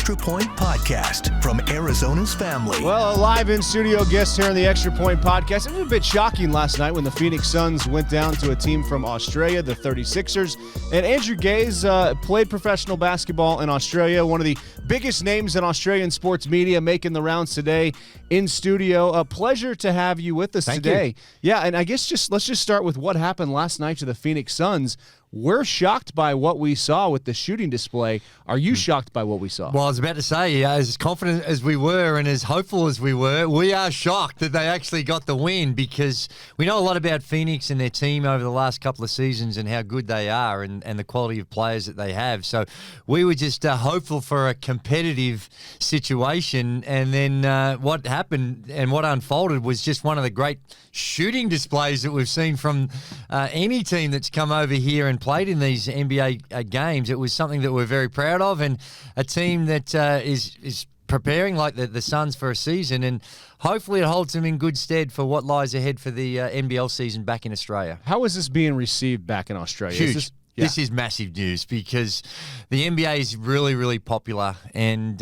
Extra Point Podcast from Arizona's family. Well, a live in-studio guest here on the Extra Point Podcast. It was a bit shocking last night when the Phoenix Suns went down to a team from Australia, the 36ers. And Andrew Gaze played professional basketball in Australia, one of the biggest names in Australian sports media, making the rounds today in studio. A pleasure to have you with us today. Yeah, and I guess let's just start with what happened last night to the Phoenix Suns. We're shocked by what we saw with the shooting display. Are you shocked by what we saw? Well, I was about to say, as confident as we were and as hopeful as we were, we are shocked that they actually got the win, because we know a lot about Phoenix and their team over the last couple of seasons and how good they are and the quality of players that they have. So we were just hopeful for a competitive situation. And then what happened and what unfolded was just one of the great shooting displays that we've seen from any team that's come over here and played in these NBA games. It was something that we're very proud of, and a team that is preparing like the Suns for a season, and hopefully it holds them in good stead for what lies ahead for the NBL season back in Australia. How is this being received back in Australia? Huge. This is massive news, because the NBA is really, really popular, and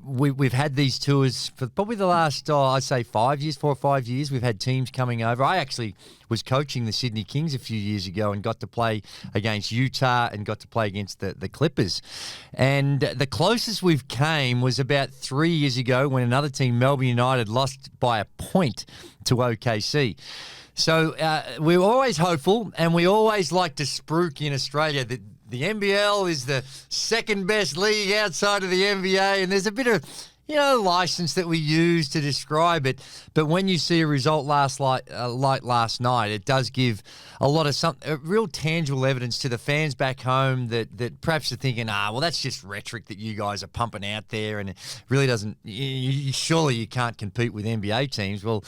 we've had these tours for probably the last, I'd say 4 or 5 years. We've had teams coming over. I actually was coaching the Sydney Kings a few years ago and got to play against Utah and got to play against the Clippers. And the closest we've came was about 3 years ago when another team, Melbourne United, lost by a point to OKC. So we're always hopeful, and we always like to spruik in Australia that the NBL is the second best league outside of the NBA, and there's a bit of, license that we use to describe it. But when you see a result like last night, it does give a lot of real tangible evidence to the fans back home that perhaps are thinking, well, that's just rhetoric that you guys are pumping out there, and it really doesn't. Surely you can't compete with NBA teams. Well,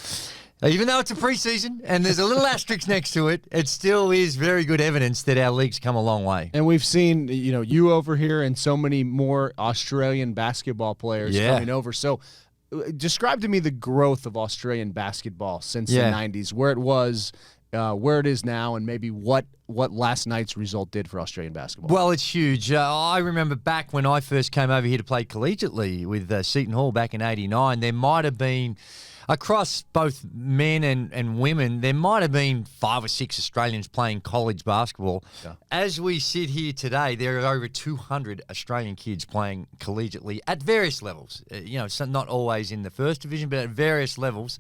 even though it's a preseason and there's a little asterisk next to it, it still is very good evidence that our league's come a long way. And we've seen, you over here and so many more Australian basketball players coming over. So describe to me the growth of Australian basketball since the 90s, where it was, where it is now, and maybe what last night's result did for Australian basketball. Well, it's huge. I remember back when I first came over here to play collegiately with Seton Hall back in '89, there might have been, across both men and women, there might have been 5 or 6 Australians playing college basketball. Yeah. As we sit here today, there are over 200 Australian kids playing collegiately at various levels. So not always in the first division, but at various levels.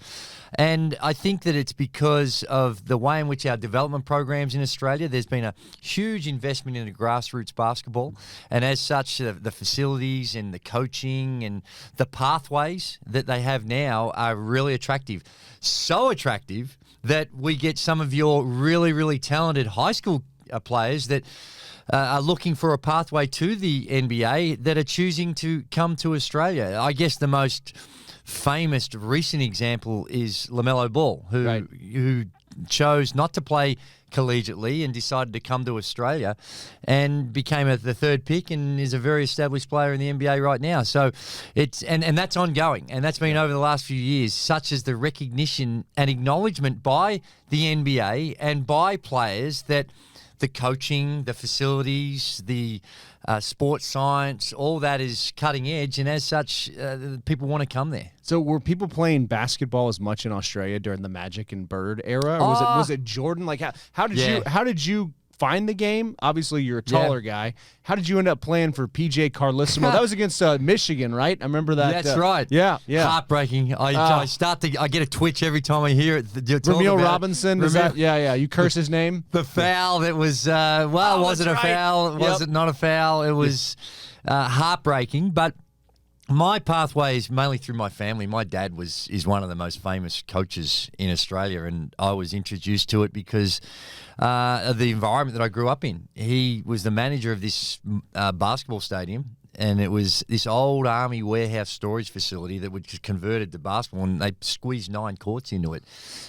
And I think that it's because of the way in which our development programs in Australia, there's been a huge investment in the grassroots basketball. And as such, the facilities and the coaching and the pathways that they have now are really attractive. So attractive that we get some of your really, really talented high school players that are looking for a pathway to the NBA that are choosing to come to Australia. I guess the most famous recent example is LaMelo Ball, who chose not to play collegiately and decided to come to Australia and became the third pick and is a very established player in the NBA right now. So it's and that's ongoing, and that's been over the last few years, such as the recognition and acknowledgement by the NBA and by players that the coaching, the facilities, the sports science, all that is cutting edge, and as such, people want to come there. So were people playing basketball as much in Australia during the Magic and Bird era, or was it Jordan? Like how did you find the game? Obviously, you're a taller guy. How did you end up playing for PJ Carlissimo? That was against Michigan, right? I remember that. That's right. Yeah. Heartbreaking. I get a twitch every time I hear it. Romeo Robinson. You curse his name. The foul that was. Was it a foul? Was it not a foul? It was heartbreaking, but. My pathway is mainly through my family. My dad is one of the most famous coaches in Australia, and I was introduced to it because of the environment that I grew up in. He was the manager of this basketball stadium, and it was this old Army warehouse storage facility that was converted to basketball, and they squeezed 9 courts into it.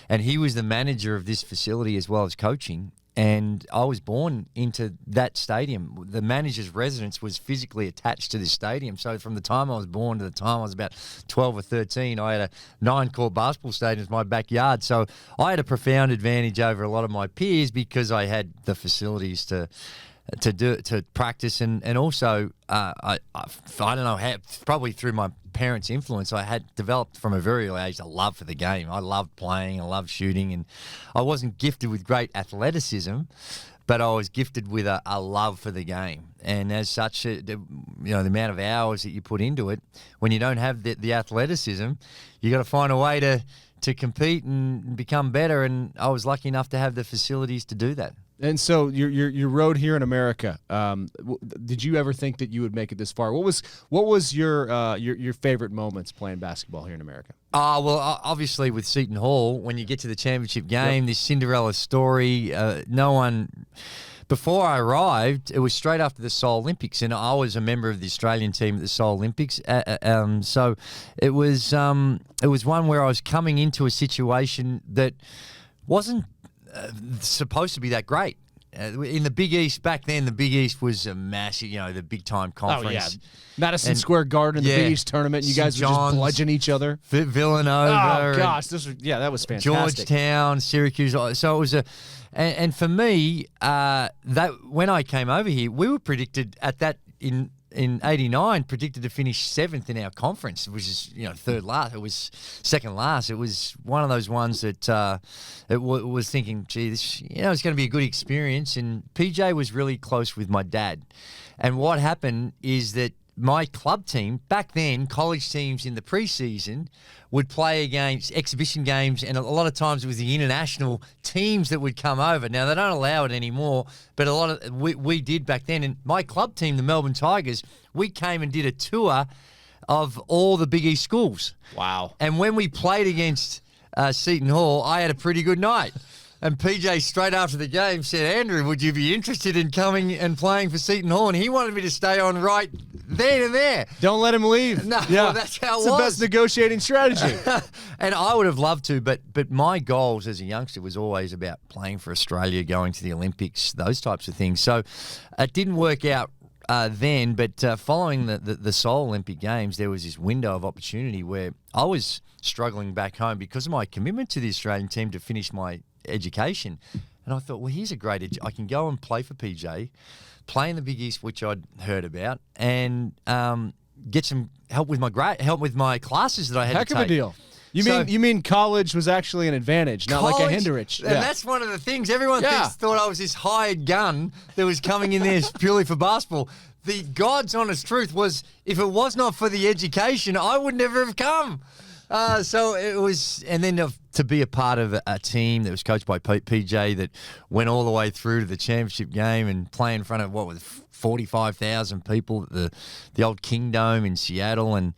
And he was the manager of this facility as well as coaching. And I was born into that stadium. The manager's residence was physically attached to this stadium. So from the time I was born to the time I was about 12 or 13, I had a 9-court basketball stadium as my backyard. So I had a profound advantage over a lot of my peers because I had the facilities to to practice, and also I don't know how, probably through my parents' influence, I had developed from a very early age a love for the game. I loved playing, I loved shooting, and I wasn't gifted with great athleticism, but I was gifted with a love for the game. And as such, the amount of hours that you put into it, when you don't have the athleticism, you got to find a way to compete and become better. And I was lucky enough to have the facilities to do that. And so your road here in America. Did you ever think that you would make it this far? What was your favorite moments playing basketball here in America? Well, obviously with Seton Hall, when you get to the championship game, this Cinderella story. No one. Before I arrived, it was straight after the Seoul Olympics, and I was a member of the Australian team at the Seoul Olympics. So it was one where I was coming into a situation that wasn't supposed to be that great. In the Big East back then, the Big East was a massive, the big time conference. Oh yeah, Madison Square Garden, the Big East tournament. You guys would just bludgeon each other. Villanova. Oh gosh, that was fantastic. Georgetown, Syracuse. So it was and for me, that when I came over here, we were predicted at that in '89 predicted to finish 7th in our conference, which is third last. It was second last. It was one of those ones that was thinking, gee, this it's going to be a good experience. And PJ was really close with my dad, and what happened is that my club team back then, college teams in the preseason would play against exhibition games, and a lot of times it was the international teams that would come over. Now, they don't allow it anymore, but a lot of we did back then. And my club team, the Melbourne Tigers, we came and did a tour of all the Big East schools. Wow. And when we played against Seton Hall, I had a pretty good night. And PJ, straight after the game, said, Andrew, would you be interested in coming and playing for Seton Hall? And he wanted me to stay on right then and there. Don't let him leave. No, well, that's how it was. It's the best negotiating strategy. And I would have loved to, but my goals as a youngster was always about playing for Australia, going to the Olympics, those types of things. So it didn't work out then, but following the Seoul Olympic Games, there was this window of opportunity where I was struggling back home because of my commitment to the Australian team to finish my education. And I thought, well, here's a great I can go and play for PJ, play in the Big East, which I'd heard about, and get some help with my classes that I had to take. Heck of a deal. You mean college was actually an advantage, not like a hindrance? And that's one of the things. Everyone thought I was this hired gun that was coming in there purely for basketball. The God's honest truth was, if it was not for the education, I would never have come. So it was, and then to be a part of a team that was coached by PJ that went all the way through to the championship game and play in front of 45,000 people at the old Kingdome in Seattle. And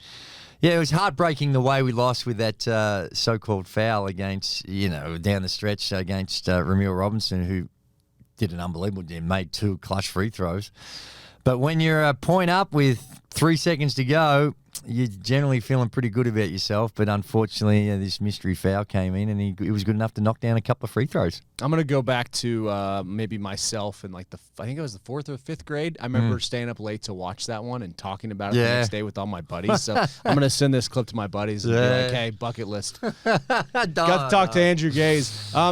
yeah, it was heartbreaking the way we lost with that so-called foul against, down the stretch against Ramil Robinson, who did an unbelievable game, made 2 clutch free throws. But when you're a point up with 3 seconds to go, you're generally feeling pretty good about yourself. But unfortunately, this mystery foul came in, and he was good enough to knock down a couple of free throws. I'm going to go back to maybe myself in I think it was the 4th or 5th grade. I remember staying up late to watch that one and talking about it the next day with all my buddies. So I'm going to send this clip to my buddies and be like, hey, bucket list. Got to talk to Andrew Gaze.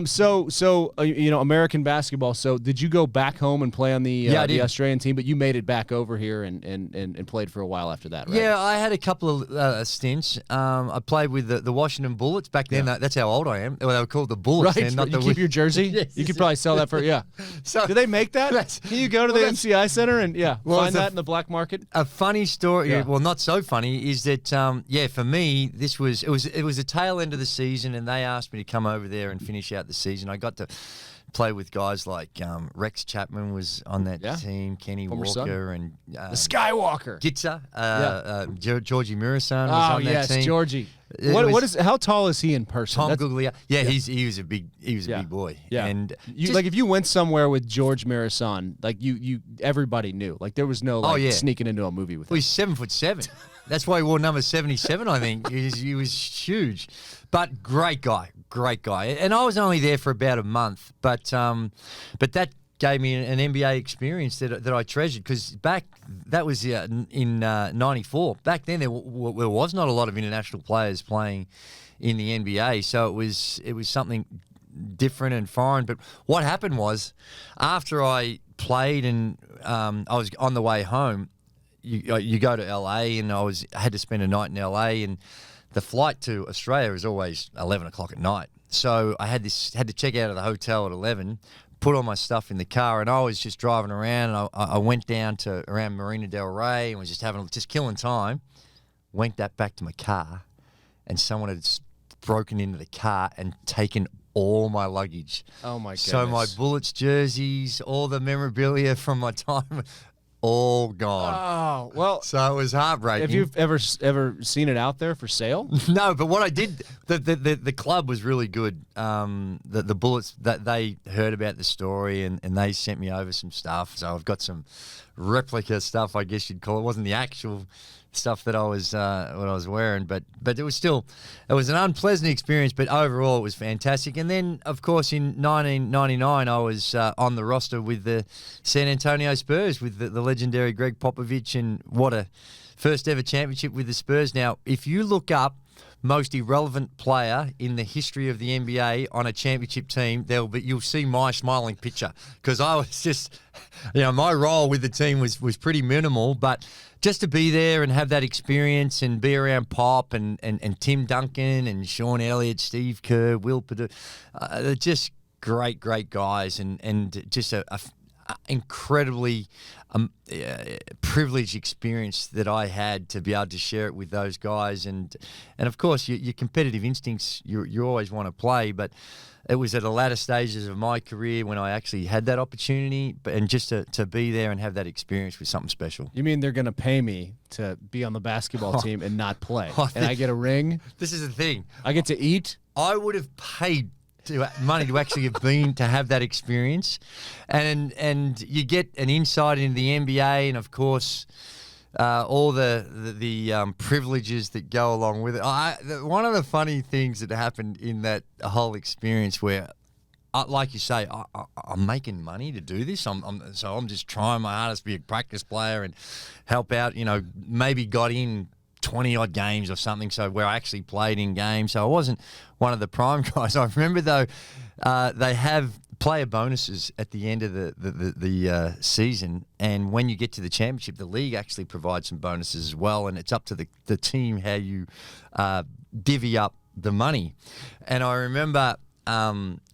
So American basketball. So did you go back home and play on the Australian team, but you made it back over here and played for a while after that, right? Yeah, I had a couple of stints. I played with the Washington Bullets back then. Yeah. That's how old I am. Well, they were called the Bullets. Right, then, not you keep your jersey? Yes. You could probably sell that for, So, do they make that? Can you go to the MCI Center and, find that in the black market? A funny story, well, not so funny, is that, for me, it was the tail end of the season, and they asked me to come over there and finish out the season. I got to play with guys like Rex Chapman was on that team, Kenny Former Walker, son. and the Skywalker. Gitza, Georgie Murasan was on that team. Georgie. How tall is he in person? Tom Guglia. Yeah, he was a big boy. Yeah. And if you went somewhere with George Murasan, you everybody knew. There was no sneaking into a movie with him. Well, he's 7'7". That's why he wore number 77, I think. He was huge. But great guy. And I was only there for about a month, but that gave me an NBA experience that I treasured, because that was in 94. Back then there was not a lot of international players playing in the NBA, so it was something different and foreign. But what happened was, after I played, and I was on the way home. You go to LA, and I had to spend a night in LA, and the flight to Australia is always 11 o'clock at night. So I had to check out of the hotel at 11, put all my stuff in the car, and I was just driving around, and I went down to around Marina Del Rey and was just killing time. Went back to my car, and someone had broken into the car and taken all my luggage. Oh my goodness. So my Bullets jerseys, all the memorabilia from my time, all gone. Oh, well. So it was heartbreaking. Have you ever seen it out there for sale? No, but what I did, the club was really good. The Bullets, that they heard about the story, and they sent me over some stuff. So I've got some replica stuff, I guess you'd call it. It wasn't the actual stuff that I was what I was wearing, but it was an unpleasant experience, but overall it was fantastic. And then, of course, in 1999 I was on the roster with the San Antonio Spurs with the legendary Greg Popovich, and what a first ever championship with the Spurs. Now, if you look up most irrelevant player in the history of the NBA on a championship team, you'll see my smiling picture, because I was just, my role with the team was pretty minimal, but just to be there and have that experience and be around Pop and Tim Duncan and Sean Elliott, Steve Kerr, Will Perdue, they're just great guys, and just a incredibly privileged experience that I had to be able to share it with those guys, and of course your competitive instincts, you always want to play, but it was at the latter stages of my career when I actually had that opportunity, and just to be there and have that experience was something special. You mean they're going to pay me to be on the basketball team and not play, and I get a ring? This is the thing. I get to eat? I would have paid money to actually have that experience, and you get an insight into the NBA, and of course all the privileges that go along with it. One of the funny things that happened in that whole experience, where like you say, I'm making money to do this. So I'm just trying my hardest to be a practice player and help out. Maybe got in 20-odd games or something, so where I actually played in games. So I wasn't one of the prime guys. I remember, though, they have player bonuses at the end of the season, and when you get to the championship, the league actually provides some bonuses as well, and it's up to the team how you divvy up the money. And I remember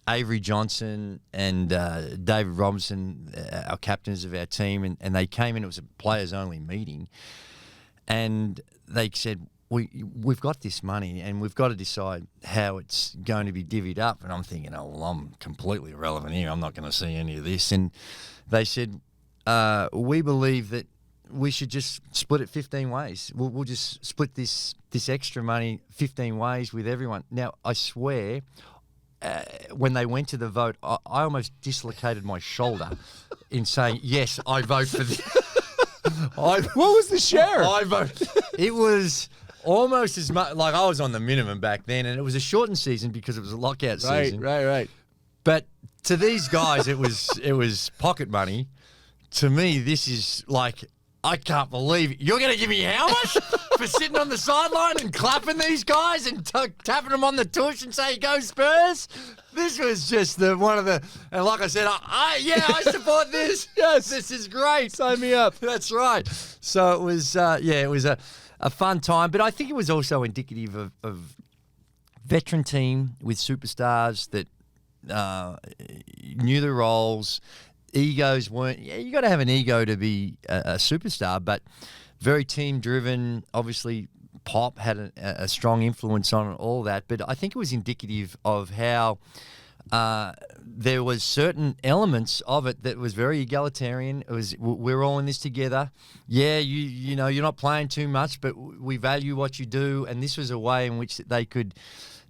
Avery Johnson and David Robinson, our captains of our team, and they came in. It was a players-only meeting, and they said, we've got this money and we've got to decide how it's going to be divvied up. And I'm thinking, I'm completely irrelevant here. I'm not going to see any of this. And they said, we believe that we should just split it 15 ways. We'll just split this extra money 15 ways with everyone. Now, I swear, when they went to the vote, I almost dislocated my shoulder in saying, yes, I vote for this. What was the share? It was almost as much, like I was on the minimum back then, and it was a shortened season because it was a lockout season. Right. But to these guys, it was pocket money. To me, this is like, I can't believe it. You're going to give me how much for sitting on the sideline and clapping these guys and tapping them on the tush and saying, "Go Spurs"? This was just and like I said, I support this. Yes, this is great. Sign me up. That's right. So it was, it was a fun time, but I think it was also indicative of veteran team with superstars that knew the roles. Egos weren't. Yeah, you got to have an ego to be a superstar, but very team driven. Obviously, Pop had a strong influence on all that, but I think it was indicative of how there was certain elements of it that was very egalitarian. It was, we're all in this together. Yeah, you know you're not playing too much, but we value what you do, and this was a way in which they could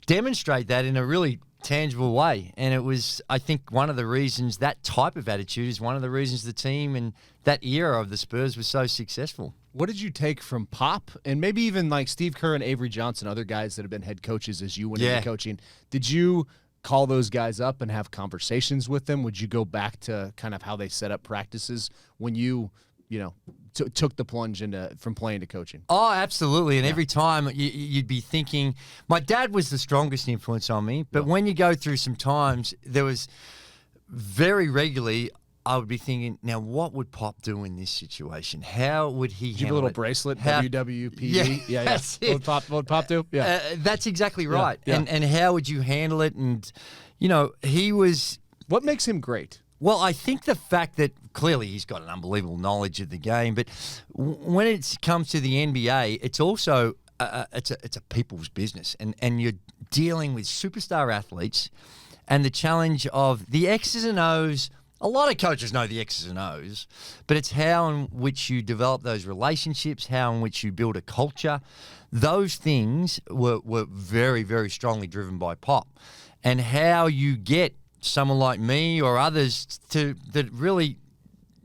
demonstrate that in a really tangible way. And it was, I think, one of the reasons, that type of attitude is one of the reasons the team and that era of the Spurs was so successful. What did you take from Pop and maybe even like Steve Kerr and Avery Johnson, other guys that have been head coaches as you went into coaching? Did you call those guys up and have conversations with them? Would you go back to kind of how they set up practices when you took the plunge from playing to coaching? Oh, absolutely. And every time you'd be thinking, my dad was the strongest influence on me, but when you go through some times, there was very regularly, I would be thinking, now what would Pop do in this situation? How would he Give a handle little it? bracelet, How- WWPD. Yeah. That's it. What would Pop do? Yeah. That's exactly right. yeah. And how would you handle it? And, he was... What makes him great? Well, I think the fact that clearly he's got an unbelievable knowledge of the game, but when it comes to the NBA, it's also it's a people's business, and you're dealing with superstar athletes, and the challenge of the X's and O's. A lot of coaches know the X's and O's, but it's how in which you develop those relationships, how in which you build a culture. Those things were very, very strongly driven by Pop, and how you get someone like me or others that really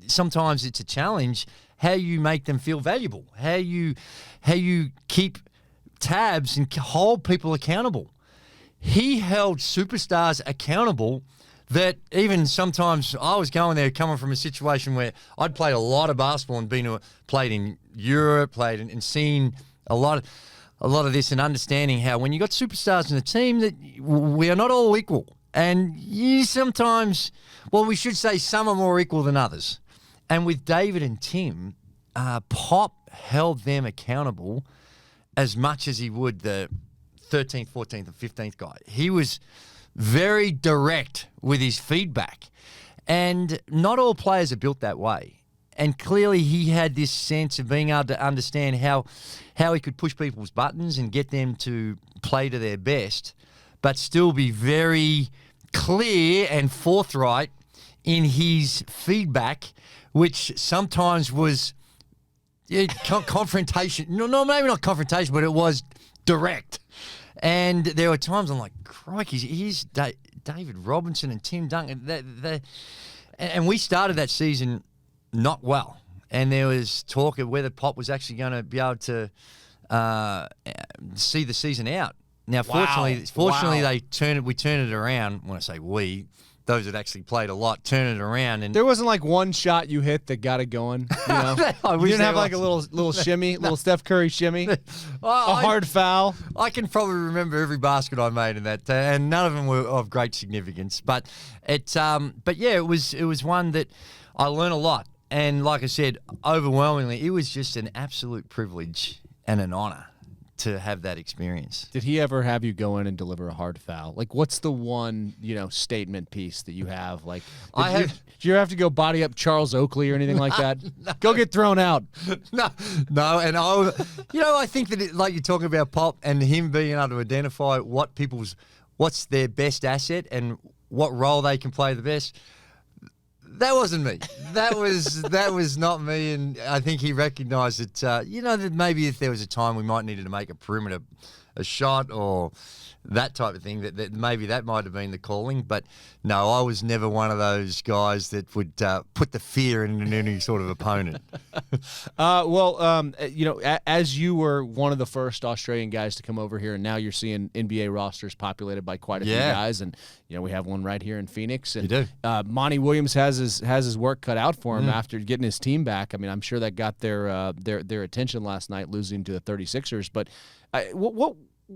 sometimes it's a challenge, how you make them feel valuable, how you keep tabs and hold people accountable. He held superstars accountable that even sometimes I was going there coming from a situation where I'd played a lot of basketball and played in Europe, and seen a lot of this, and understanding how when you got superstars in the team that we are not all equal. And you sometimes, we should say some are more equal than others. And with David and Tim, Pop held them accountable as much as he would the 13th, 14th, and 15th guy. He was very direct with his feedback. And not all players are built that way. And clearly he had this sense of being able to understand how he could push people's buttons and get them to play to their best, but still be very clear and forthright in his feedback, which sometimes was confrontation. No, maybe not confrontation, but it was direct. And there were times I'm like, crikey, here's David Robinson and Tim Duncan. And we started that season not well. And there was talk of whether Pop was actually going to be able to see the season out. Now, fortunately, we turned it around. When I say we, those that actually played a lot, turned it around. And there wasn't like one shot you hit that got it going. You didn't have like a little shimmy, little Steph Curry shimmy, a hard foul. I can probably remember every basket I made in that, and none of them were of great significance. But it was one that I learned a lot. And like I said, overwhelmingly, it was just an absolute privilege and an honor to have that experience. Did he ever have you go in and deliver a hard foul? Like, what's the one, statement piece that you have? Like, did you have to go body up Charles Oakley or anything like that? No. Go get thrown out. No. And I think that like you're talking about Pop and him being able to identify what's their best asset and what role they can play the best. That wasn't me. That was not me, and I think he recognised that. That maybe if there was a time we might needed to make a perimeter, a shot or that type of thing, that maybe that might have been the calling. But no, I was never one of those guys that would put the fear in any sort of opponent. As you were one of the first Australian guys to come over here, and now you're seeing NBA rosters populated by quite a few guys, and we have one right here in Phoenix. And you do. Monty Williams has his work cut out for him after getting his team back. I mean, I'm sure that got their attention last night, losing to the 36ers. But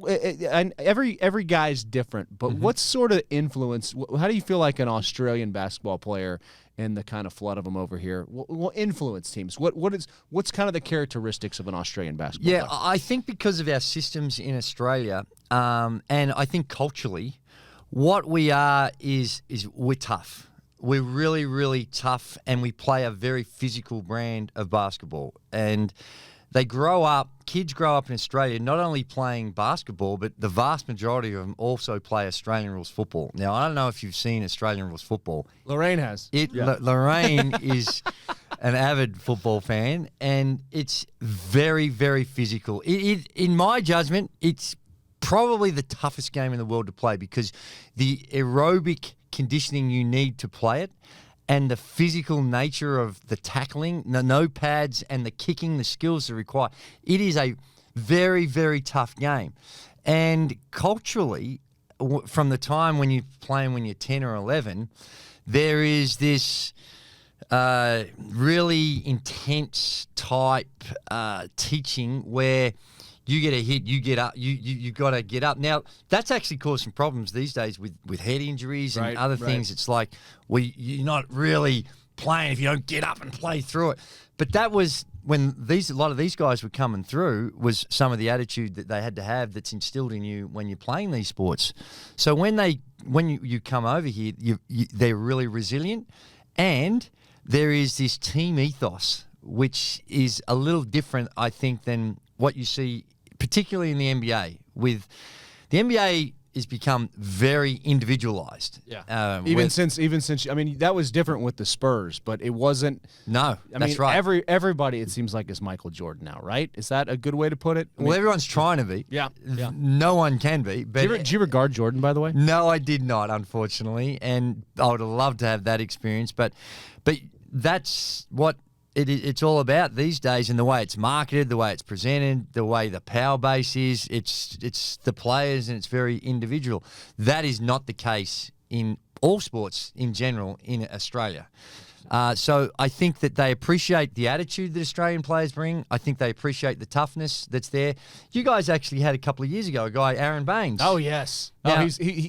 and every guy's different, but what sort of influence, how do you feel like an Australian basketball player and the kind of flood of them over here will influence teams? What's kind of the characteristics of an Australian basketball player? I think because of our systems in Australia, and I think culturally, what we are is we're tough. We're really, really tough, and we play a very physical brand of basketball. And kids grow up in Australia not only playing basketball, but the vast majority of them also play Australian rules football. Now, I don't know if you've seen Australian rules football. Lorraine has. Lorraine is an avid football fan, and it's very, very physical. In my judgment, it's probably the toughest game in the world to play because the aerobic conditioning you need to play it, and the physical nature of the tackling, the no pads, and the kicking, the skills that are required. It is a very, very tough game. And culturally, from the time when you're playing when you're 10 or 11, there is this really intense type teaching where you get a hit, you get up, you got to get up. Now, that's actually causing problems these days with head injuries and other things. It's like you're not really playing if you don't get up and play through it. But that was when a lot of these guys were coming through, was some of the attitude that they had to have that's instilled in you when you're playing these sports. So when you come over here, they're really resilient, and there is this team ethos, which is a little different, I think, than what you see, particularly in the NBA. With the NBA has become very individualized. Yeah. Even since I mean, that was different with the Spurs, but it wasn't. No, that's right. Everybody, it seems like, is Michael Jordan now, right? Is that a good way to put it? Well, everyone's trying to be. Yeah. No one can be. But Did you regard Jordan, by the way? No, I did not, unfortunately, and I would have loved to have that experience. But that's what it's all about these days, and the way it's marketed, the way it's presented, the way the power base is. It's the players, and it's very individual. That is not the case in all sports in general in Australia. So I think that they appreciate the attitude that Australian players bring. I think they appreciate the toughness that's there. You guys actually had a couple of years ago a guy, Aaron Baines. Oh, yes. Now,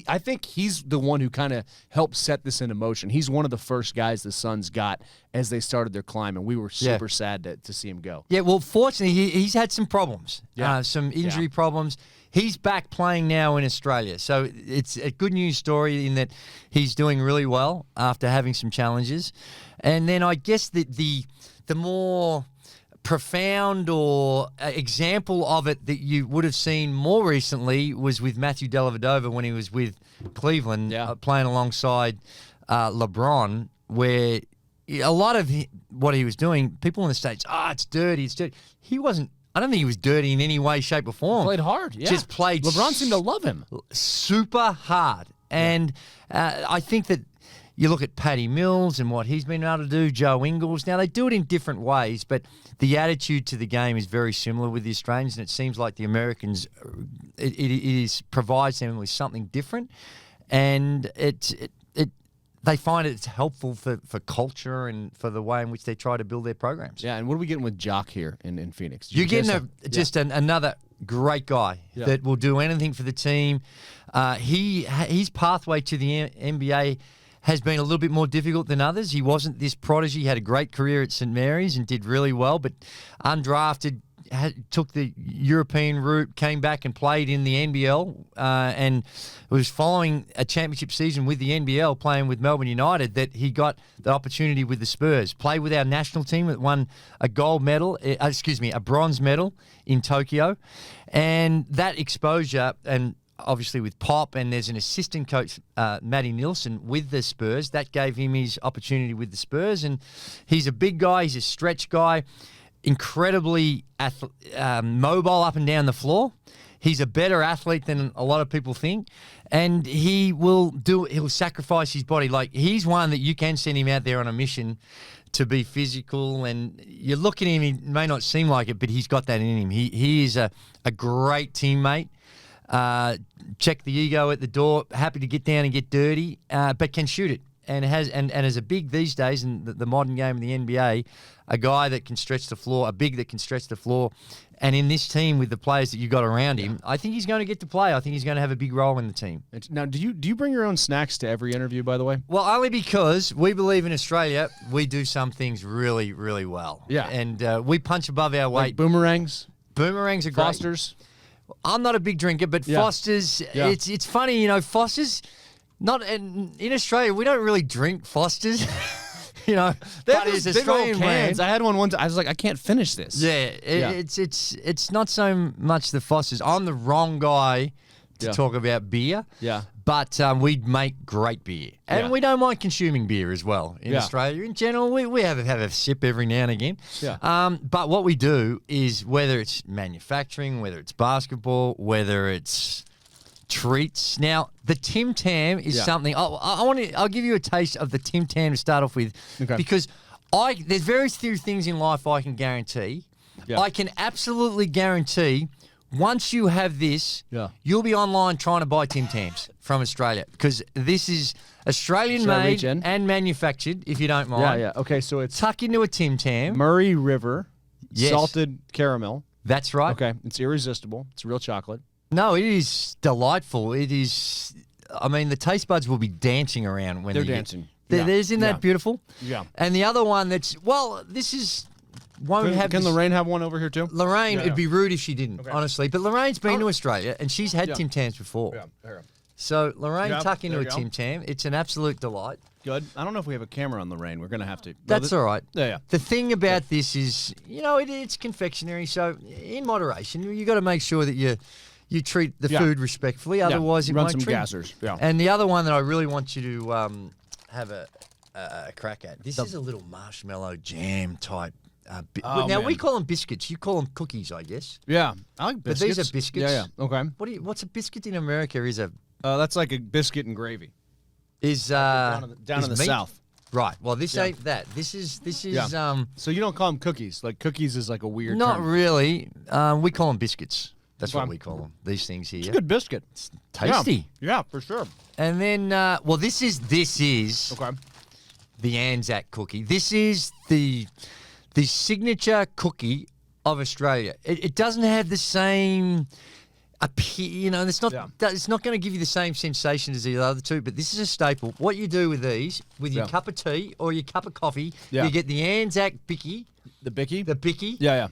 I think he's the one who kind of helped set this into motion. He's one of the first guys the Suns got as they started their climb, and we were super sad to see him go. Yeah, well, fortunately, he's had some problems, some injury problems. He's back playing now in Australia. So it's a good news story in that he's doing really well after having some challenges. And then I guess that the more profound or example of it that you would have seen more recently was with Matthew Dellavedova when he was with Cleveland playing alongside LeBron, where a lot of what he was doing, people in the States, it's dirty, it's dirty. He wasn't. I don't think he was dirty in any way, shape, or form. Played hard, yeah. Just played. LeBron seemed to love him. Super hard. And I think that you look at Patty Mills and what he's been able to do, Joe Ingles. Now, they do it in different ways, but the attitude to the game is very similar with the Australians, and it seems like the Americans, it provides them with something different. And they find it's helpful for culture and for the way in which they try to build their programs. Yeah, and what are we getting with Jock here in Phoenix? You're getting another great guy that will do anything for the team. His pathway to the NBA has been a little bit more difficult than others. He wasn't this prodigy. He had a great career at St. Mary's and did really well, but undrafted, took the European route, came back and played in the NBL, and was following a championship season with the NBL, playing with Melbourne United, that he got the opportunity with the Spurs. Played with our national team that won a bronze medal in Tokyo. And that exposure, and obviously with Pop, and there's an assistant coach, Matty Nielsen, with the Spurs, that gave him his opportunity with the Spurs. And he's a big guy, he's a stretch guy, incredibly mobile up and down the floor. He's a better athlete than a lot of people think, and he'll sacrifice his body. Like, he's one that you can send him out there on a mission to be physical, and you look at him, he may not seem like it, but he's got that in him. He is a great teammate. Check the ego at the door, happy to get down and get dirty, but can shoot it. And as a big these days in the modern game of the NBA, a guy that can stretch the floor, a big that can stretch the floor, and in this team with the players that you got around him, I think he's going to get to play. I think he's going to have a big role in the team. Now, do you bring your own snacks to every interview, by the way? Well, only because we believe in Australia, we do some things really, really well. Yeah. And we punch above our weight. Like boomerangs? Boomerangs are great. Fosters? I'm not a big drinker, but Foster's, it's funny, Foster's, not in Australia, we don't really drink Foster's. But it's Australian cans. I had one once. I was like, I can't finish this. Yeah, it's not so much the Foster's. I'm the wrong guy to talk about beer. Yeah. But we make great beer. And we don't mind consuming beer as well in Australia. In general, we have a sip every now and again. Yeah. But what we do is, whether it's manufacturing, whether it's basketball, whether it's treats. Now, the Tim Tam is something. I'll give you a taste of the Tim Tam to start off with, because there's very few things in life I can guarantee. Yeah. I can absolutely guarantee, once you have this, you'll be online trying to buy Tim Tams from Australia, because this is Australian made and manufactured, if you don't mind. Yeah. Okay, so it's tuck into a Tim Tam. Murray River salted caramel. That's right. Okay, it's irresistible. It's real chocolate. No, it is delightful. It is. I mean, the taste buds will be dancing around when they're dancing. Isn't that beautiful? Yeah. And the other one this is won't have. Can Lorraine have one over here too? Lorraine, it'd be rude if she didn't, honestly. But Lorraine's been to Australia and she's had Tim Tams before. Yeah. Here. So Lorraine, tuck into there a you go. Tim Tam. It's an absolute delight. Good. I don't know if we have a camera on Lorraine. We're gonna have to. That's all right. Yeah. The thing about this is, it's confectionery, so in moderation, you got to make sure that you treat the food respectfully. Otherwise, it run won't some treat. gassers. Yeah. And the other one that I really want you to have a crack at. This is a little marshmallow jam type. Now we call them biscuits. You call them cookies, I guess. Yeah, I like biscuits. But these are biscuits. Yeah. Okay. What's a biscuit in America? That's like a biscuit and gravy. Down in the South. Right. Well, this ain't that. This is. So you don't call them cookies. Like cookies is like a weird. Not term. really. We call them biscuits. That's what we call them. These things here. It's a good biscuit. It's tasty. Yeah, for sure. And then, this is Okay. the Anzac cookie. This is the signature cookie of Australia. It doesn't have the same appeal, it's not. It's not going to give you the same sensation as the other two. But this is a staple. What you do with these, with your cup of tea or your cup of coffee, you get the Anzac bicky. The bicky. The bicky. Yeah.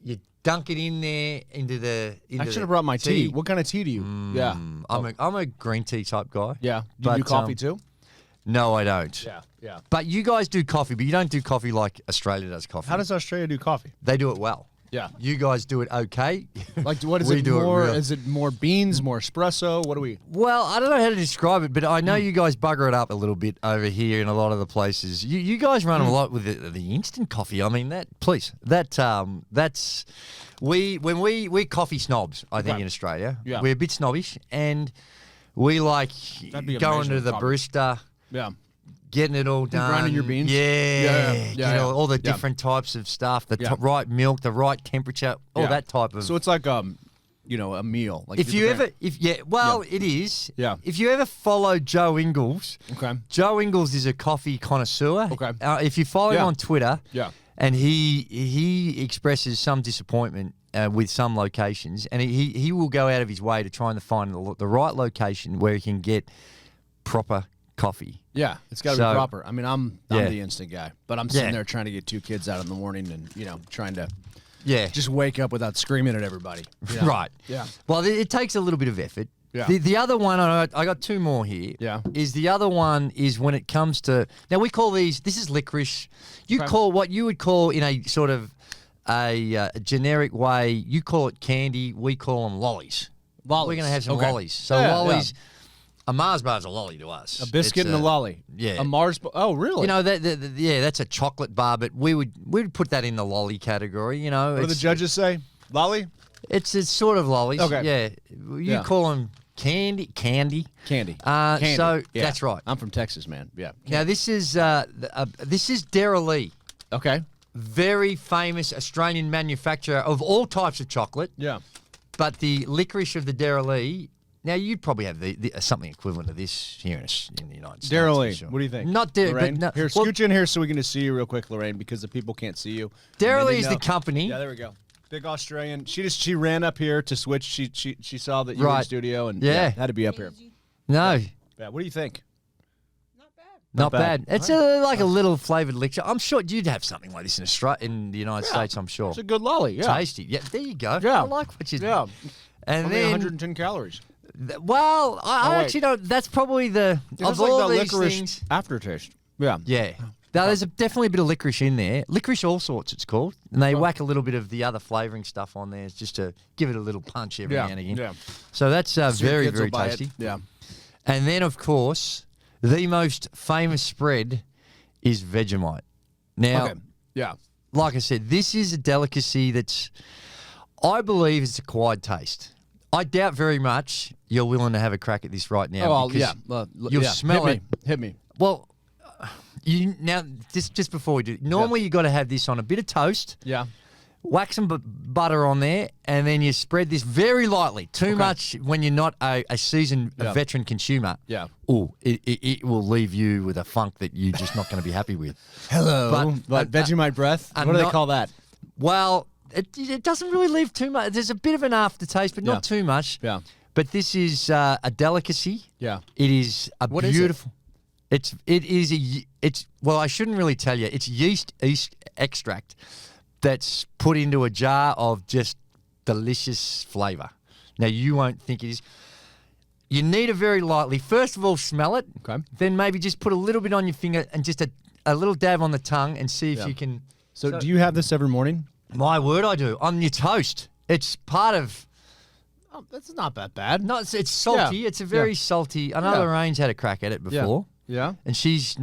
You dunk it in there into the. I should have brought my tea. What kind of tea do you? Yeah. I'm a green tea type guy. Yeah. Do you do coffee too? No, I don't. Yeah. But you guys do coffee, but you don't do coffee like Australia does coffee. How does Australia do coffee? They do it well. Yeah. You guys do it okay. Like, what is We it do it more? real. Is it more beans, more espresso? What do we? Well, I don't know how to describe it, but I know you guys bugger it up a little bit over here in a lot of the places. You guys run a lot with the instant coffee. I mean, that's we're coffee snobs. I think in Australia, we're a bit snobbish, and we like going to the barista. Yeah. Getting it all done. Grinding your beans? Yeah. All the different types of stuff, the right milk, the right temperature, all that type of. So it's like a meal. Like it is. Yeah. If you ever follow Joe Ingles, Joe Ingles is a coffee connoisseur. Okay. If you follow him on Twitter, and he expresses some disappointment with some locations, and he will go out of his way to try and find the right location where he can get proper coffee. Yeah, it's got to be proper. I mean, I'm the instant guy, but I'm sitting there trying to get two kids out in the morning and, trying to just wake up without screaming at everybody. Right. Yeah. Well, it takes a little bit of effort. Yeah. The other one, I got two more here. Yeah. Is the other one is when it comes to, now we call this is licorice. You call what you would call in a sort of a generic way, you call it candy, we call them lollies. We're going to have some lollies. So lollies. Yeah. A Mars bar is a lolly to us. A biscuit and a lolly. Yeah. A Mars bar. Oh, really? That's a chocolate bar, but we'd put that in the lolly category. What do the judges say? Lolly? It's sort of lollies. Okay. Yeah. You call them candy. Candy. So that's right. I'm from Texas, man. Yeah. Now this is Dara Lee. Okay. Very famous Australian manufacturer of all types of chocolate. Yeah. But the licorice of the Dara Lee. Now, you'd probably have something equivalent to this here in the United States. Dara Lee, sure. what do you think? Not Lorraine? but no. Here, scooch in here so we can just see you real quick, Lorraine, because the people can't see you. Dara Lee is the company. Yeah, there we go. Big Australian. She ran up here to switch. She saw that you were in the studio and had to be up here. No. Yeah, what do you think? Not bad. It's like a little flavored licorice. I'm sure you'd have something like this in the United States, I'm sure. It's a good lolly, yeah. Tasty. Yeah, there you go. Yeah. I like what you do. Yeah. And only then 110 calories. Well, I actually don't. That's probably of all these things. Aftertaste. Yeah. Yeah. Now, there's definitely a bit of licorice in there. Licorice all sorts, it's called. And they whack a little bit of the other flavouring stuff on there just to give it a little punch every now and again. Yeah. So that's very, very tasty. Yeah. And then, of course, the most famous spread is Vegemite. Now, like I said, this is a delicacy that's, I believe, it's acquired taste. I doubt very much you're willing to have a crack at this right now. You'll smell it. Hit me. Well, just before we do, normally you got to have this on a bit of toast. Yeah. Whack some butter on there, and then you spread this very lightly. Too much when you're not a seasoned veteran consumer. Yeah. Oh, it will leave you with a funk that you're just not going to be happy with. Hello. But Vegemite breath? What do they call that? Well, it doesn't really leave too much. There's a bit of an aftertaste, but not too much. Yeah. But this is a delicacy. Yeah. It is beautiful. Well, I shouldn't really tell you. It's yeast extract that's put into a jar of just delicious flavour. Now, you won't think it is. You need it very lightly. First of all, smell it. Okay. Then maybe just put a little bit on your finger and just a little dab on the tongue and see if you can. So do you have this every morning? My word, I do. On your toast. It's part of. Oh, that's not that bad. No, it's salty. Yeah. It's a very salty. I know Lorraine's had a crack at it before. Yeah. And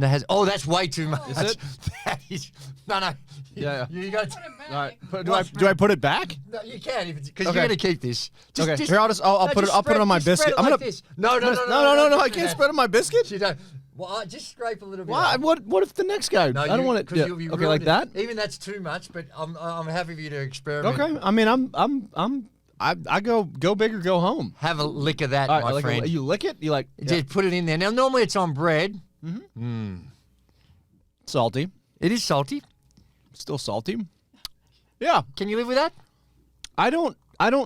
has. Oh, that's way too much. Is it? That is. No. Yeah. You got to. All right. Do I put it back? No, you can because you're going to keep this. Okay. Here, I'll put it on my biscuit. I'm gonna. No. I can't spread on my biscuit. You don't. Well, just scrape a little bit. Why? What if the next guy? No, I don't want it. Yeah. Okay, like that. Even that's too much, but I'm happy for you to experiment. Okay. I mean, I go big or go home. Have a lick of that, my friend. You lick it. You like just put it in there. Now, normally it's on bread. Salty. It is salty. Still salty. Yeah. Can you live with that? I don't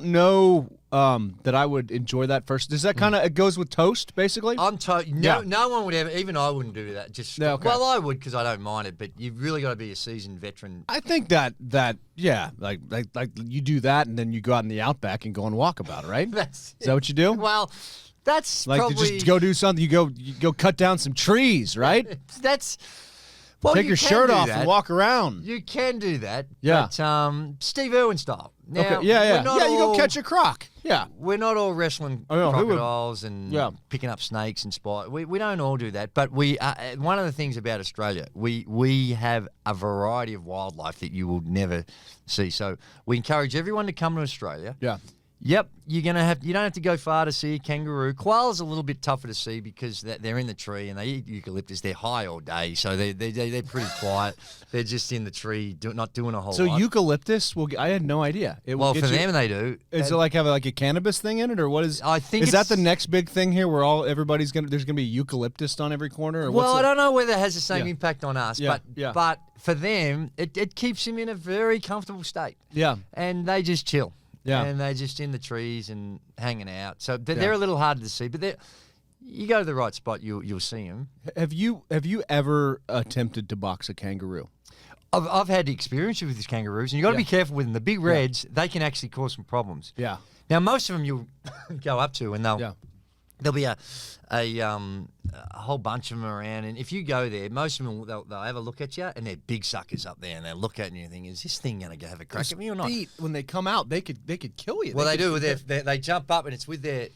know that I would enjoy that first. Does that kind of it goes with toast basically? No one would ever. Even I wouldn't do that. Okay. Well, I would because I don't mind it. But you've really got to be a seasoned veteran. I think that like you do that and then you go out in the outback and go and walk about it, right? Is that what you do? Well, that's like probably, to just go do something. You go cut down some trees, right? That's. Well, take your shirt off and walk around. You can do that. Yeah. But Steve Irwin style. Now, okay. Yeah. You go catch a croc. Yeah. We're not all wrestling crocodiles and picking up snakes and spiders. We don't all do that. But we one of the things about Australia, we have a variety of wildlife that you will never see. So we encourage everyone to come to Australia. Yeah. Yep, you don't have to go far to see a kangaroo. Koala's a little bit tougher to see because they're in the tree and they eat eucalyptus. They're high all day, so they're pretty quiet. They're just in the tree, not doing a whole lot. So eucalyptus, I had no idea. Well, for them they do. Is it like have a cannabis thing in it, or what is? I think is that the next big thing here, where there's gonna be eucalyptus on every corner? Or well, I don't know whether it has the same impact on us, but for them, it keeps them in a very comfortable state. Yeah, and they just chill. Yeah. And they're just in the trees and hanging out. So they're a little harder to see, but you go to the right spot, you'll see them. Have you ever attempted to box a kangaroo? I've had experience with these kangaroos, and you've got to be careful with them. The big reds, they can actually cause some problems. Yeah. Now, most of them you'll go up to, and there'll be a whole bunch of them around, and if you go there, most of them they'll have a look at you, and they're big suckers up there, and they'll look at you and think, "Is this thing going to have a crack at me or not?" When they come out, they could kill you. Well, they do. They jump up, and it's with their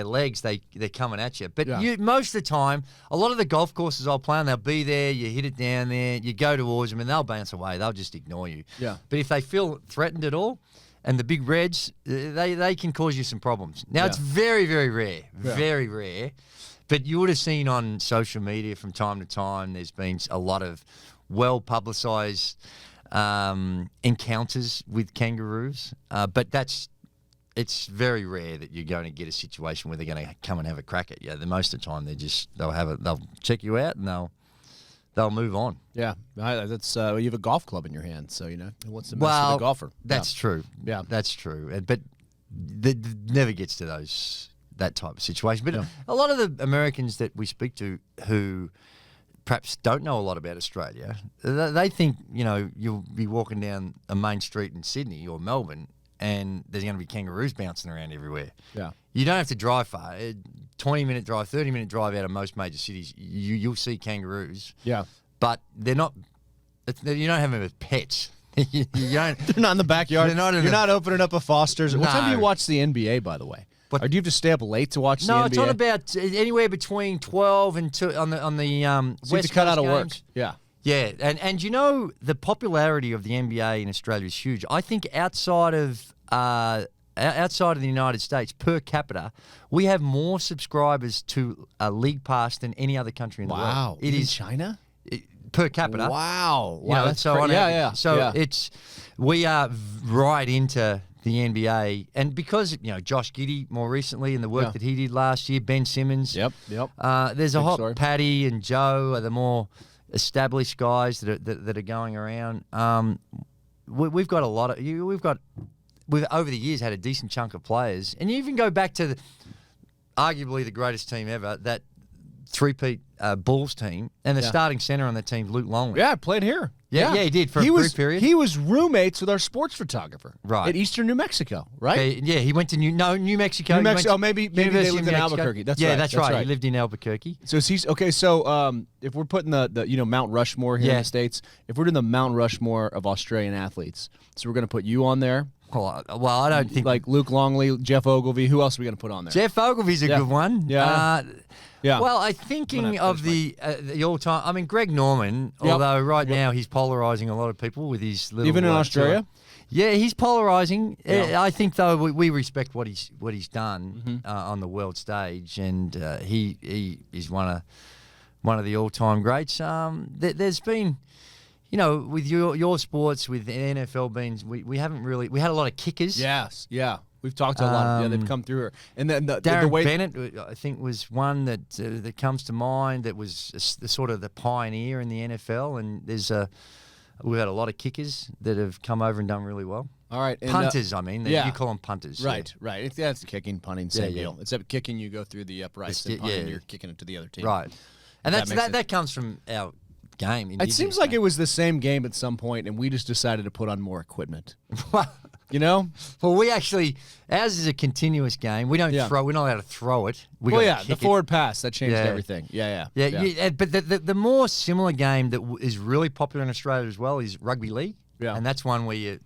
legs. They're coming at you. But most of the time, a lot of the golf courses I'll play on, they'll be there. You hit it down there. You go towards them, and they'll bounce away. They'll just ignore you. Yeah. But if they feel threatened at all, and the big reds, they can cause you some problems. Now, it's very, very rare. Very rare. But you would have seen on social media from time to time, there's been a lot of well-publicised encounters with kangaroos. But it's very rare that you're going to get a situation where they're going to come and have a crack at you. Most of the time, they'll check you out and they'll move on. Yeah, that's you have a golf club in your hand, so what's the mess with a golfer? That's true. Yeah, that's true. But it never gets to that type of situation. But a lot of the Americans that we speak to who perhaps don't know a lot about Australia, they think you'll be walking down a main street in Sydney or Melbourne, and there's going to be kangaroos bouncing around everywhere. Yeah, you don't have to drive far. 20-minute drive, 30-minute drive out of most major cities, you'll see kangaroos. Yeah. But they're not, you don't have them as pets. you don't, they're not in the backyard. You're not opening up a Foster's. No. What time do you watch the NBA, by the way? Or do you have to stay up late to watch the NBA? No, it's on about anywhere between 12 and 2 on the so West you have to cut out of work. Yeah. Yeah, and the popularity of the NBA in Australia is huge. I think outside of the United States, per capita, we have more subscribers to a league pass than any other country in the world. Wow. It is China? Per capita. Wow. We are right into the NBA. And because, Josh Giddey more recently and the work that he did last year, Ben Simmons. Yep. There's a hot Paddy and Joe are the more established guys that are going around. We've got a lot of we've over the years had a decent chunk of players, and you even go back to arguably the greatest team ever that three-peat Bulls team, and the starting center on that team, Luke Longley. Yeah, I played here. Yeah, he did for a brief period. He was roommates with our sports photographer at Eastern New Mexico, right? Yeah, he went to New Mexico. New Mexico. Oh, maybe they University lived of in Mexico. Albuquerque. That's yeah, right. that's right. He lived in Albuquerque. So he's okay. So if we're putting the Mount Rushmore here in the States, if we're doing the Mount Rushmore of Australian athletes, so we're going to put you on there. Well, I don't think like Luke Longley, Jeff Ogilvy. Who else are we going to put on there? Jeff Ogilvy's a good one. Yeah. Yeah. Well, I'm thinking of the all-time. I mean, Greg Norman. Although right now he's polarizing a lot of people with his little. Even in Australia. Yeah, he's polarizing. Yeah. I think though we respect what he's done on the world stage, and he is one of the all-time greats. There's been. With your sports, with the NFL being, we haven't really. We had a lot of kickers. Yes, yeah. We've talked to a lot. Yeah, they've come through here. And then Darren Bennett, I think, was one that comes to mind that was the sort of the pioneer in the NFL. And we've had a lot of kickers that have come over and done really well. All right. And, punters, you call them punters. Right, right. It's kicking, punting, same deal. Except kicking, you go through the uprights, and punting, you're kicking it to the other team. Right. And that comes from our game. It seems like it was the same game at some point, and we just decided to put on more equipment. Well, we actually, ours is a continuous game. We don't throw. We're not allowed to throw it. The forward pass that changed everything. Yeah. But the more similar game that is really popular in Australia as well is rugby league. Yeah, and that's one where you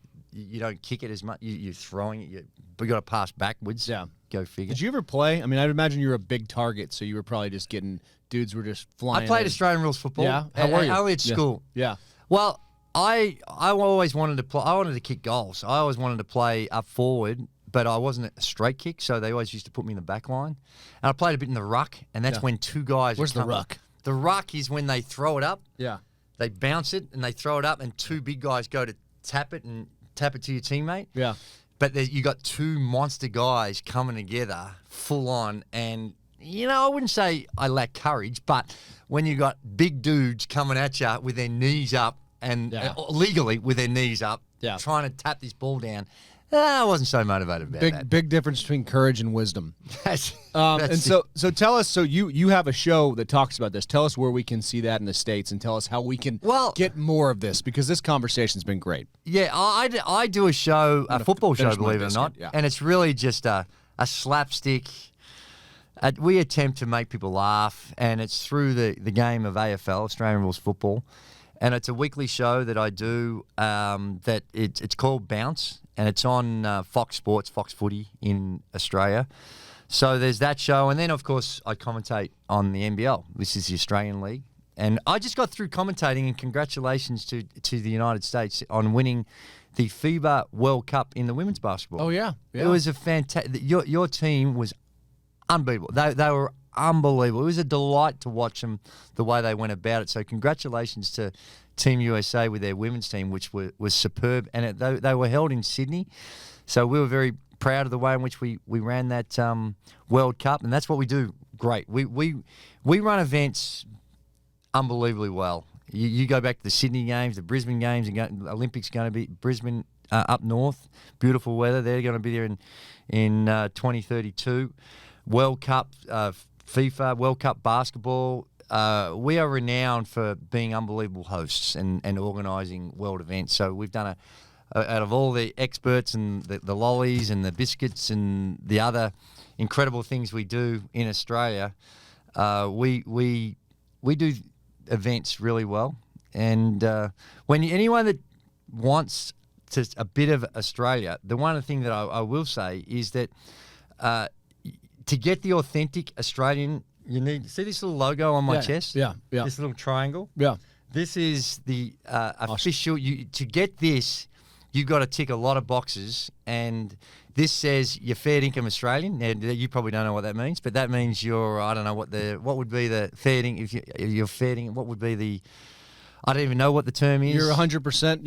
don't kick it as much. You're throwing it. You got to pass backwards. Yeah, go figure. Did you ever play? I mean, I'd imagine you were a big target, so you were probably just getting dudes were just flying. I played Australian rules football. Yeah, how were you? Only at school. Yeah. Well, I always wanted to play. I wanted to kick goals. I always wanted to play up forward, but I wasn't a straight kick, so they always used to put me in the back line. And I played a bit in the ruck, and that's when two guys. Where's the ruck? The ruck is when they throw it up. Yeah. They bounce it and they throw it up, and two big guys go to tap it to your teammate. Yeah. But you got two monster guys coming together full on, and I wouldn't say I lack courage, but when you got big dudes coming at you with their knees up and legally with their knees up, trying to tap this ball down, I wasn't so motivated about that. Big difference between courage and wisdom. So tell us. So you have a show that talks about this. Tell us where we can see that in the States, and tell us how we can get more of this, because this conversation's been great. Yeah, I do a show, a football show, believe it or not, and it's really just a slapstick. We attempt to make people laugh, and it's through the game of AFL, Australian Rules Football, and it's a weekly show that I do. That it's called Bounce, and it's on Fox Sports, Fox Footy in Australia. So there's that show, and then of course I commentate on the NBL. This is the Australian League, and I just got through commentating. And congratulations to the United States on winning the FIBA World Cup in the women's basketball. Oh yeah. It was a fantastic. Your team was unbelievable. They were unbelievable. It was a delight to watch them, the way they went about it. So congratulations to Team USA with their women's team, which was superb. And they were held in Sydney. So we were very proud of the way in which we ran that World Cup. And that's what we do great. We run events unbelievably well. You go back to the Sydney Games, the Brisbane Games, and Olympics going to be Brisbane up north. Beautiful weather. They're going to be there in 2032. World Cup, FIFA, World Cup basketball. We are renowned for being unbelievable hosts and organising world events. So we've done out of all the experts and the lollies and the biscuits and the other incredible things we do in Australia, we do events really well. And when anyone that wants a bit of Australia, the one thing that I will say is that to get the authentic Australian, you need see this little logo on my chest. Yeah. This little triangle. Yeah. This is the official. To get this, you've got to tick a lot of boxes, and this says you're fair income Australian. Now, you probably don't know what that means, but that means you're. I don't know what would be the fair income if you're fair income. What would be the? I don't even know what the term is. You're 100%.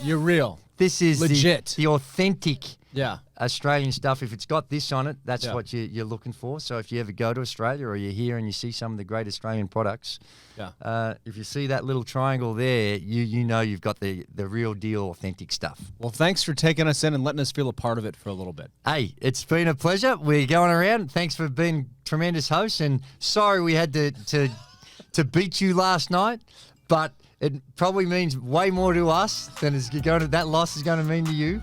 You're real. This is legit. The authentic. Yeah. Australian stuff. If it's got this on it, that's what you're looking for. So if you ever go to Australia or you're here and you see some of the great Australian products, if you see that little triangle there, you know you've got the real deal, authentic stuff. Well, thanks for taking us in and letting us feel a part of it for a little bit. Hey, it's been a pleasure. We're going around. Thanks for being tremendous hosts, and sorry we had to beat you last night, but it probably means way more to us than that loss is going to mean to you.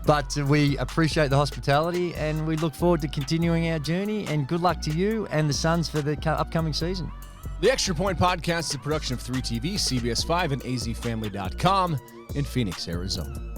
But we appreciate the hospitality, and we look forward to continuing our journey, and good luck to you and the Suns for the upcoming season. The Extra Point Podcast is a production of 3TV, CBS 5, and azfamily.com in Phoenix, Arizona.